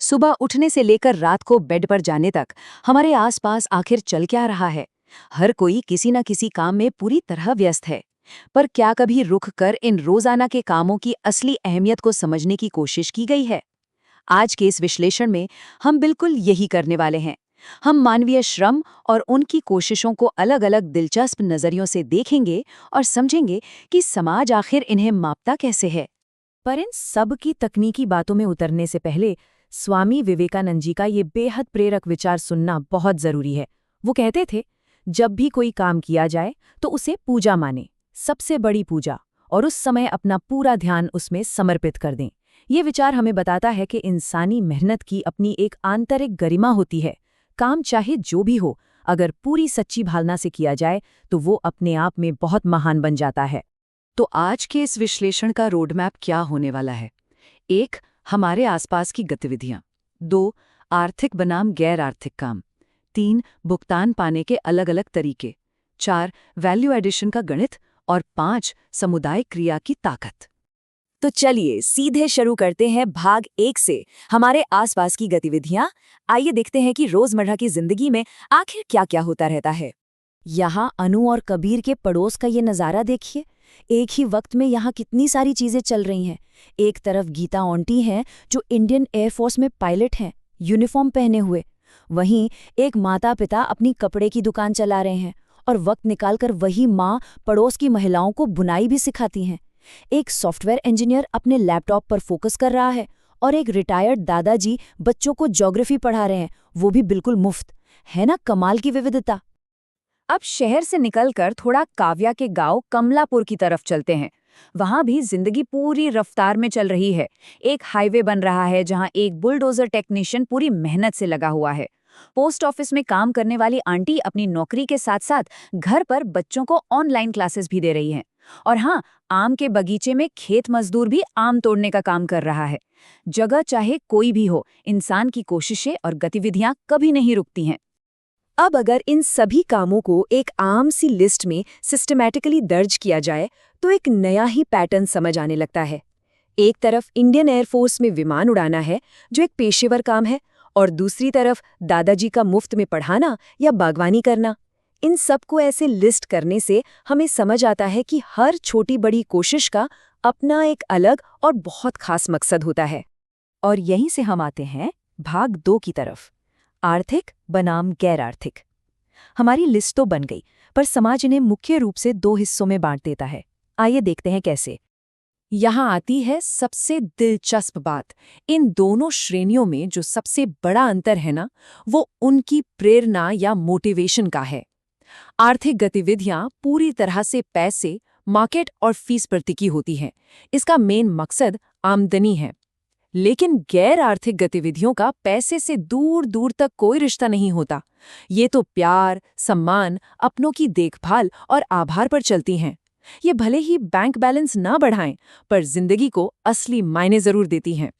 सुबह उठने से लेकर रात को बेड पर जाने तक हमारे आसपास आखिर चल क्या रहा है। हर कोई किसी न किसी काम में पूरी तरह व्यस्त है। पर क्या कभी रुक कर इन रोजाना के कामों की असली अहमियत को समझने की कोशिश की गई है? आज के इस विश्लेषण में हम बिल्कुल यही करने वाले हैं। हम मानवीय श्रम और उनकी कोशिशों को अलग अलग दिलचस्प नजरियों से देखेंगे और समझेंगे कि समाज आखिर इन्हें मापता कैसे है। पर इन सब की तकनीकी बातों में उतरने से पहले स्वामी विवेकानंद जी का ये बेहद प्रेरक विचार सुनना बहुत जरूरी है। वो कहते थे, जब भी कोई काम किया जाए तो उसे पूजा माने, सबसे बड़ी पूजा, और उस समय अपना पूरा ध्यान उसमें समर्पित कर दें। ये विचार हमें बताता है कि इंसानी मेहनत की अपनी एक आंतरिक गरिमा होती है। काम चाहे जो भी हो, अगर पूरी सच्ची भावना से किया जाए तो वो अपने आप में बहुत महान बन जाता है। तो आज के इस विश्लेषण का रोडमैप क्या होने वाला है? 1. हमारे आसपास की गतिविधियां। 2. आर्थिक बनाम गैर आर्थिक काम। 3. भुगतान पाने के अलग अलग तरीके। 4. वैल्यू एडिशन का गणित। और 5. समुदाय क्रिया की ताकत। तो चलिए सीधे शुरू करते हैं भाग 1 से, हमारे आसपास की गतिविधियां। आइए देखते हैं कि रोजमर्रा की जिंदगी में आखिर क्या क्या होता रहता है। यहाँ अनु और कबीर के पड़ोस का ये नज़ारा देखिए। एक ही वक्त में यहाँ कितनी सारी चीजें चल रही हैं। एक तरफ गीता आंटी हैं जो इंडियन एयरफोर्स में पायलट हैं, यूनिफॉर्म पहने हुए। वहीं एक माता पिता अपनी कपड़े की दुकान चला रहे हैं और वक्त निकालकर वही माँ पड़ोस की महिलाओं को बुनाई भी सिखाती हैं। एक सॉफ्टवेयर इंजीनियर अपने लैपटॉप पर फोकस कर रहा है और एक रिटायर्ड दादाजी बच्चों को ज्योग्राफी पढ़ा रहे हैं, वो भी बिल्कुल मुफ्त। है ना कमाल की विविधता। अब शहर से निकलकर थोड़ा काव्या के गांव कमलापुर की तरफ चलते हैं। वहां भी जिंदगी पूरी रफ्तार में चल रही है। एक हाईवे बन रहा है जहां एक बुलडोजर टेक्नीशियन पूरी मेहनत से लगा हुआ है। पोस्ट ऑफिस में काम करने वाली आंटी अपनी नौकरी के साथ साथ घर पर बच्चों को ऑनलाइन क्लासेस भी दे रही हैं। और हाँ, आम के बगीचे में खेत मजदूर भी आम तोड़ने का काम कर रहा है। जगह चाहे कोई भी हो, इंसान की कोशिशें और गतिविधियां कभी नहीं रुकती हैं। अब अगर इन सभी कामों को एक आम सी लिस्ट में सिस्टमैटिकली दर्ज किया जाए तो एक नया ही पैटर्न समझ आने लगता है। एक तरफ इंडियन एयरफोर्स में विमान उड़ाना है, जो एक पेशेवर काम है, और दूसरी तरफ दादाजी का मुफ्त में पढ़ाना या बागवानी करना। इन सबको ऐसे लिस्ट करने से हमें समझ आता है कि हर छोटी बड़ी कोशिश का अपना एक अलग और बहुत खास मकसद होता है। और यहीं से हम आते हैं भाग 2 की तरफ, आर्थिक बनाम गैर आर्थिक। हमारी लिस्ट तो बन गई, पर समाज इन्हें मुख्य रूप से 2 हिस्सों में बांट देता है। आइए देखते हैं कैसे। यहाँ आती है सबसे दिलचस्प बात। इन दोनों श्रेणियों में जो सबसे बड़ा अंतर है ना, वो उनकी प्रेरणा या मोटिवेशन का है। आर्थिक गतिविधियां पूरी तरह से पैसे, मार्केट और फीस पर टिकी होती हैं। इसका मेन मकसद आमदनी है। लेकिन गैर आर्थिक गतिविधियों का पैसे से दूर दूर तक कोई रिश्ता नहीं होता। ये तो प्यार, सम्मान, अपनों की देखभाल और आभार पर चलती हैं। ये भले ही बैंक बैलेंस ना बढ़ाएं, पर जिंदगी को असली मायने जरूर देती हैं।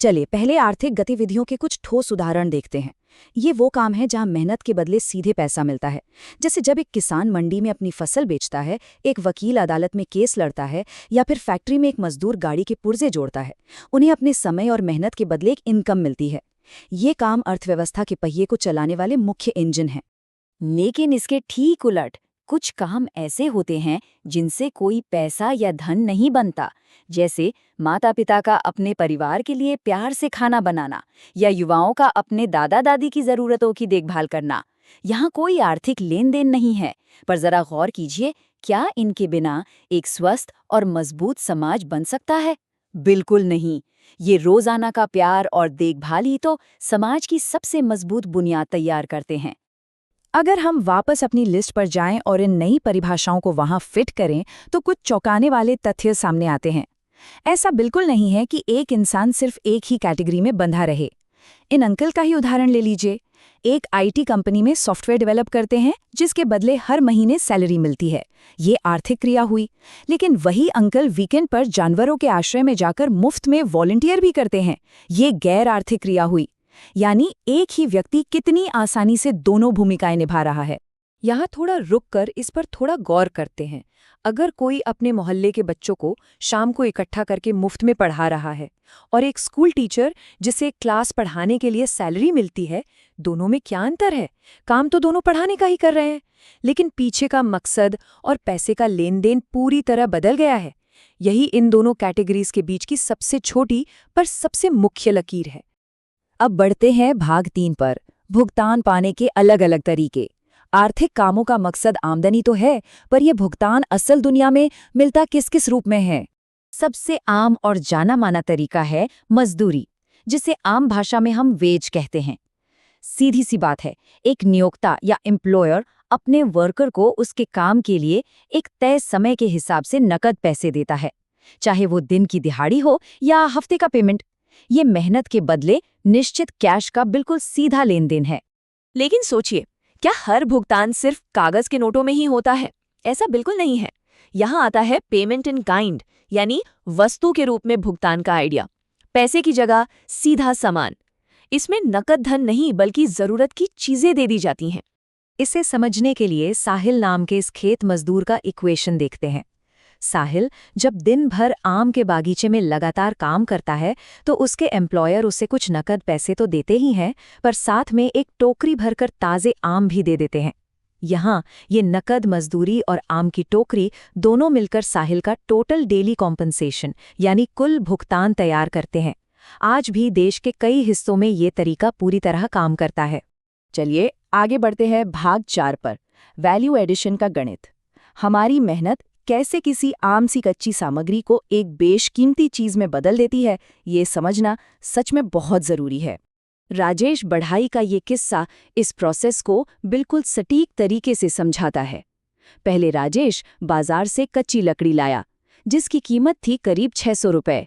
चलिए पहले आर्थिक गतिविधियों के कुछ ठोस उदाहरण देखते हैं। ये वो काम है जहां मेहनत के बदले सीधे पैसा मिलता है। जैसे जब एक किसान मंडी में अपनी फसल बेचता है, एक वकील अदालत में केस लड़ता है, या फिर फैक्ट्री में एक मजदूर गाड़ी के पुर्जे जोड़ता है। उन्हें अपने समय और मेहनत के बदले एक इनकम मिलती है। ये काम अर्थव्यवस्था के पहिए को चलाने वाले मुख्य इंजन हैं। लेकिन इसके ठीक उलट कुछ काम ऐसे होते हैं जिनसे कोई पैसा या धन नहीं बनता, जैसे माता पिता का अपने परिवार के लिए प्यार से खाना बनाना या युवाओं का अपने दादा दादी की जरूरतों की देखभाल करना। यहाँ कोई आर्थिक लेन देन नहीं है, पर जरा गौर कीजिए, क्या इनके बिना एक स्वस्थ और मजबूत समाज बन सकता है? बिल्कुल नहीं। ये रोजाना का प्यार और देखभाल ही तो समाज की सबसे मजबूत बुनियाद तैयार करते हैं। अगर हम वापस अपनी लिस्ट पर जाएं और इन नई परिभाषाओं को वहां फिट करें तो कुछ चौंकाने वाले तथ्य सामने आते हैं। ऐसा बिल्कुल नहीं है कि एक इंसान सिर्फ एक ही कैटेगरी में बंधा रहे। इन अंकल का ही उदाहरण ले लीजिए। एक आईटी कंपनी में सॉफ्टवेयर डेवलप करते हैं, जिसके बदले हर महीने सैलरी मिलती है। ये आर्थिक क्रिया हुई। लेकिन वही अंकल वीकेंड पर जानवरों के आश्रय में जाकर मुफ्त में वॉलंटियर भी करते हैं। ये गैर आर्थिक क्रिया हुई। यानी एक ही व्यक्ति कितनी आसानी से दोनों भूमिकाएं निभा रहा है। यहाँ थोड़ा रुक कर इस पर थोड़ा गौर करते हैं। अगर कोई अपने मोहल्ले के बच्चों को शाम को इकट्ठा करके मुफ्त में पढ़ा रहा है और एक स्कूल टीचर जिसे क्लास पढ़ाने के लिए सैलरी मिलती है, दोनों में क्या अंतर है? काम तो दोनों पढ़ाने का ही कर रहे हैं, लेकिन पीछे का मकसद और पैसे का लेन देन पूरी तरह बदल गया है। यही इन दोनों कैटेगरीज के बीच की सबसे छोटी पर सबसे मुख्य लकीर है। अब बढ़ते हैं भाग 3 पर, भुगतान पाने के अलग अलग तरीके। आर्थिक कामों का मकसद आमदनी तो है, पर यह भुगतान असल दुनिया में मिलता किस किस रूप में है? सबसे आम और जाना माना तरीका है मजदूरी, जिसे आम भाषा में हम वेज कहते हैं। सीधी सी बात है, एक नियोक्ता या एम्प्लॉयर अपने वर्कर को उसके काम के लिए एक तय समय के हिसाब से नकद पैसे देता है, चाहे वो दिन की दिहाड़ी हो या हफ्ते का पेमेंट। ये मेहनत के बदले निश्चित कैश का बिल्कुल सीधा लेन देन है। लेकिन सोचिए, क्या हर भुगतान सिर्फ कागज के नोटों में ही होता है? ऐसा बिल्कुल नहीं है। यहाँ आता है पेमेंट इन काइंड, यानी वस्तु के रूप में भुगतान का आइडिया। पैसे की जगह सीधा सामान। इसमें नकद धन नहीं बल्कि जरूरत की चीजें दे दी जाती हैं। इसे समझने के लिए साहिल नाम के इस खेत मजदूर का इक्वेशन देखते हैं। साहिल जब दिन भर आम के बागीचे में लगातार काम करता है तो उसके एम्प्लॉयर उसे कुछ नकद पैसे तो देते ही हैं, पर साथ में एक टोकरी भरकर ताज़े आम भी दे देते हैं। यहाँ ये नकद मजदूरी और आम की टोकरी दोनों मिलकर साहिल का टोटल डेली कॉम्पनसेशन यानी कुल भुगतान तैयार करते हैं। आज भी देश के कई हिस्सों में ये तरीका पूरी तरह काम करता है। चलिए आगे बढ़ते हैं भाग 4 पर, वैल्यू एडिशन का गणित। हमारी मेहनत कैसे किसी आम सी कच्ची सामग्री को एक बेशकीमती चीज में बदल देती है, ये समझना सच में बहुत जरूरी है। राजेश बढ़ाई का ये किस्सा इस प्रोसेस को बिल्कुल सटीक तरीके से समझाता है। पहले राजेश बाजार से कच्ची लकड़ी लाया, जिसकी कीमत थी करीब 600 रुपए।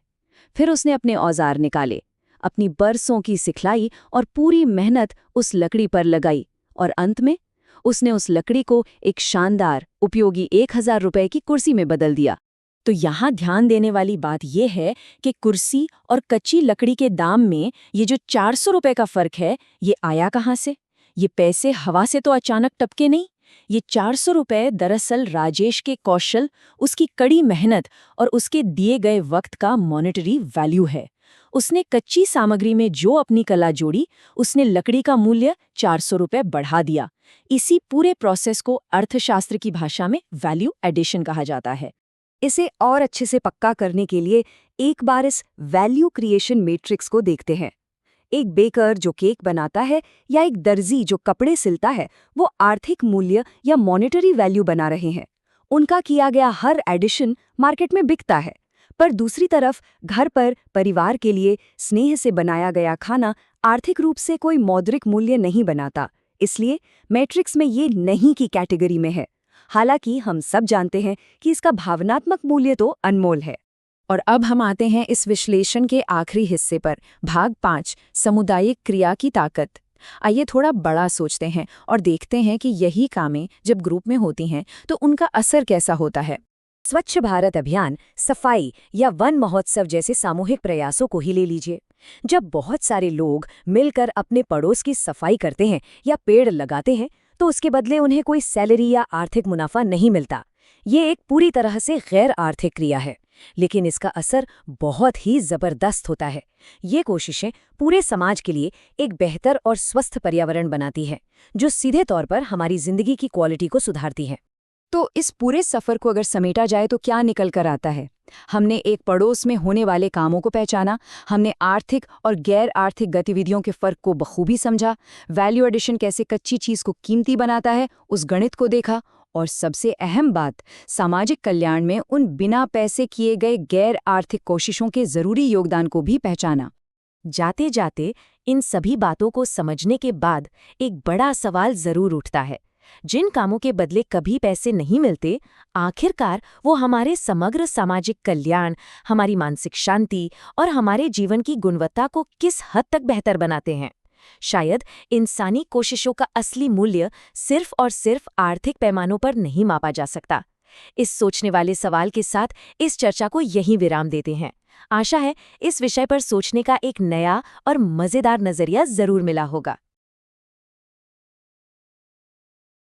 फिर उसने अपने औजार निकाले, अपनी बरसों की सिखलाई और पूरी मेहनत उस लकड़ी पर लगाई, और अंत में उसने उस लकड़ी को एक शानदार उपयोगी 1000 रुपए की कुर्सी में बदल दिया। तो यहाँ ध्यान देने वाली बात यह है कि कुर्सी और कच्ची लकड़ी के दाम में ये जो 400 रुपए का फर्क है, ये आया कहाँ से? ये पैसे हवा से तो अचानक टपके नहीं। ये 400 रुपए दरअसल राजेश के कौशल, उसकी कड़ी मेहनत और उसके दिए गए वक्त का मॉनेटरी वैल्यू है। उसने कच्ची सामग्री में जो अपनी कला जोड़ी, उसने लकड़ी का मूल्य 400 रुपए बढ़ा दिया। इसी पूरे प्रोसेस को अर्थशास्त्र की भाषा में वैल्यू एडिशन कहा जाता है। इसे और अच्छे से पक्का करने के लिए एक बार इस वैल्यू क्रिएशन मैट्रिक्स को देखते हैं। एक बेकर जो केक बनाता है या एक दर्जी जो कपड़े सिलता है, वो आर्थिक मूल्य या मॉनेटरी वैल्यू बना रहे हैं। उनका किया गया हर एडिशन मार्केट में बिकता है। पर दूसरी तरफ घर पर परिवार के लिए स्नेह से बनाया गया खाना आर्थिक रूप से कोई मौद्रिक मूल्य नहीं बनाता, इसलिए मैट्रिक्स में ये नहीं की कैटेगरी में है। हालांकि हम सब जानते हैं कि इसका भावनात्मक मूल्य तो अनमोल है। और अब हम आते हैं इस विश्लेषण के आखिरी हिस्से पर, भाग 5, सामुदायिक क्रिया की ताकत। आइए थोड़ा बड़ा सोचते हैं और देखते हैं कि यही कामें जब ग्रुप में होती हैं तो उनका असर कैसा होता है। स्वच्छ भारत अभियान, सफाई या वन महोत्सव जैसे सामूहिक प्रयासों को ही ले लीजिए। जब बहुत सारे लोग मिलकर अपने पड़ोस की सफाई करते हैं या पेड़ लगाते हैं, तो उसके बदले उन्हें कोई सैलरी या आर्थिक मुनाफा नहीं मिलता। ये एक पूरी तरह से गैर आर्थिक क्रिया है, लेकिन इसका असर बहुत ही जबरदस्त होता है। ये कोशिशें पूरे समाज के लिए एक बेहतर और स्वस्थ पर्यावरण बनाती है, जो सीधे तौर पर हमारी जिंदगी की क्वालिटी को सुधारती है। तो इस पूरे सफर को अगर समेटा जाए तो क्या निकल कर आता है? हमने एक पड़ोस में होने वाले कामों को पहचाना, हमने आर्थिक और गैर आर्थिक गतिविधियों के फर्क को बखूबी समझा, वैल्यू एडिशन कैसे कच्ची चीज को कीमती बनाता है उस गणित को देखा, और सबसे अहम बात, सामाजिक कल्याण में उन बिना पैसे किए गए गैर आर्थिक कोशिशों के जरूरी योगदान को भी पहचाना। जाते जाते इन सभी बातों को समझने के बाद एक बड़ा सवाल जरूर उठता है। जिन कामों के बदले कभी पैसे नहीं मिलते, आखिरकार वो हमारे समग्र सामाजिक कल्याण, हमारी मानसिक शांति और हमारे जीवन की गुणवत्ता को किस हद तक बेहतर बनाते हैं? शायद इंसानी कोशिशों का असली मूल्य सिर्फ और सिर्फ आर्थिक पैमानों पर नहीं मापा जा सकता। इस सोचने वाले सवाल के साथ इस चर्चा को यहीं विराम देते हैं। आशा है इस विषय पर सोचने का एक नया और मजेदार नजरिया जरूर मिला होगा।